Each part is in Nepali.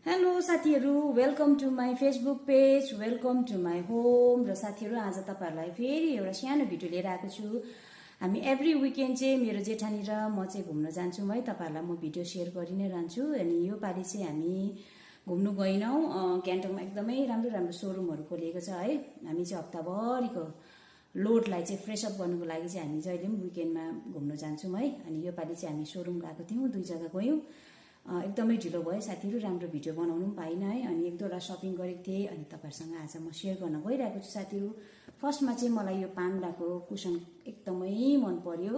हेलो साथीहरू, welcome to my Facebook page, welcome to my home. र साथीहरू, आज तपाईँहरूलाई फेरि एउटा सानो भिडियो लिएर आएको छु। हामी एभ्री विकेन्ड चाहिँ मेरो जेठानी र म चाहिँ घुम्न जान्छौँ है। तपाईँहरूलाई म भिडियो सेयर गरि नै रहन्छु। अनि यो पालि चाहिँ हामी घुम्नु गएनौँ। ग्याङ्टकमा एकदमै राम्रो राम्रो सोरुमहरू खोलिएको छ है। हामी चाहिँ हप्ताभरिको लोडलाई चाहिँ फ्रेस अप गर्नुको लागि चाहिँ हामी जहिले पनि विकेन्डमा घुम्न जान्छौँ है। अनि यो पालि चाहिँ हामी सोरुम गएको थियौँ, 2 जग्गा गयौँ। एकदमै ढिलो भयो साथीहरू, राम्रो भिडियो बनाउनु पनि पाइनँ है। अनि 1-2 सपिङ गरेको थिएँ, अनि तपाईँहरूसँग आज म सेयर गर्न गइरहेको छु साथीहरू। फर्स्टमा चाहिँ मलाई यो पान्डाको कुसन एकदमै मन पर्यो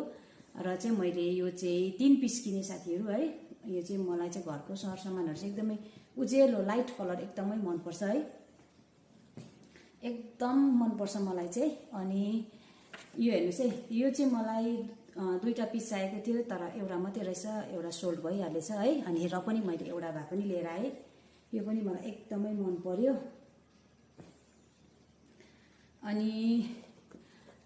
र चाहिँ मैले यो चाहिँ 3 पिस किने साथीहरू है। यो चाहिँ मलाई चाहिँ घरको सरसामानहरू चाहिँ एकदमै उज्यालो लाइट कलर एकदमै मनपर्छ है, एकदम मनपर्छ मलाई चाहिँ। अनि यो हेर्नुहोस् है, यो चाहिँ मलाई 2टा पिस चाहिएको थियो, तर एउटा मात्रै रहेछ, एउटा सोल्ड भइहालेछ है। अनि र पनि मैले एउटा भए पनि लिएर आएँ। यो पनि मलाई एकदमै मन पर्यो। अनि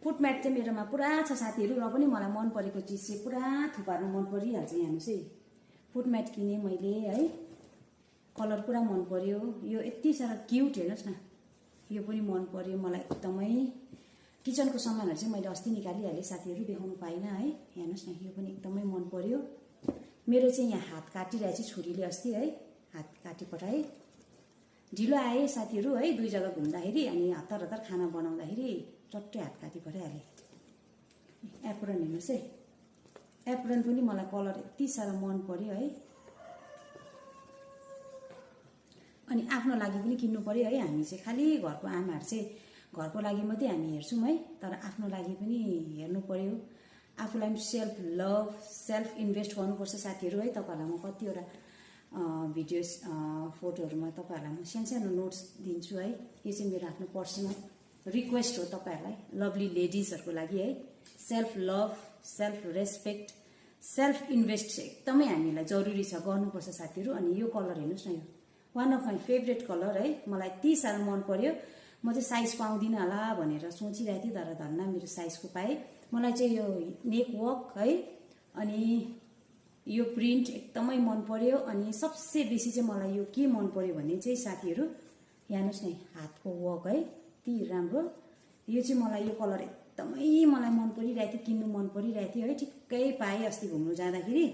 फुटम्याट चाहिँ मेरोमा पुरा छ साथीहरू, र पनि मलाई मन परेको चिज चाहिँ पुरा थुपार्नु मन परिहाल्छ। हेर्नुहोस् है, फुटम्याट किने मैले है, कलर पुरा मन पर्यो। यो यति साह्रो क्युट, हेर्नुहोस् न, यो पनि मन पर्यो मलाई एकदमै। किचनको सामानहरू चाहिँ मैले अस्ति निकालिहालेँ साथीहरू, देखाउनु पाइनँ है। हेर्नुहोस् न, यो पनि एकदमै मन पर्यो। मेरो चाहिँ यहाँ हात काटिरहेको चाहिँ छुरीले अस्ति है, हात काटी पठाएँ। ढिलो आएँ साथीहरू है, 2 जग्गा घुम्दाखेरि। अनि हतार हतार खाना बनाउँदाखेरि चट्टै हात काटी पठाइहालेँ। एप्रोन हेर्नुहोस् है, एप्रोन पनि मलाई कलर यति साह्रो मन पर्यो है। अनि आफ्नो लागि पनि किन्नु पर्यो है। हामी चाहिँ खालि घरको आमाहरू चाहिँ घरको लागि मात्रै हामी हेर्छौँ है, तर आफ्नो लागि पनि हेर्नु पर्यो। आफूलाई पनि सेल्फ लभ, सेल्फ इन्भेस्ट गर्नुपर्छ साथीहरू है। तपाईँहरूलाई म कतिवटा भिडियोज फोटोहरूमा तपाईँहरूलाई म सानो नोट्स दिन्छु है। यो चाहिँ मेरो आफ्नो पर्सनल रिक्वेस्ट हो तपाईँहरूलाई, लभली लेडिजहरूको लागि है। Self love, self respect, self invest चाहिँ एकदमै हामीलाई जरुरी छ, गर्नुपर्छ साथीहरू। अनि यो कलर हेर्नुहोस् न, यो one of my favourite colour है। मलाई यति साह्रो मन पर्यो। म चाहिँ साइज पाउँदिनँ होला भनेर सोचिरहेको थिएँ, तर धन्न मेरो साइजको पाएँ। मलाई चाहिँ यो नेक वर्क है, अनि यो प्रिन्ट एकदमै मन पर्यो। अनि सबसे बेसी चाहिँ मलाई यो के मन पर्यो भने चाहिँ साथीहरू, हेर्नुहोस् न, हातको वर्क है, यति राम्रो। यो चाहिँ मलाई यो कलर एकदमै मलाई मन परिरहेको थियो, किन्नु मन परिरहेको थियो है। ठिक्कै पाएँ अस्ति घुम्नु जाँदाखेरि।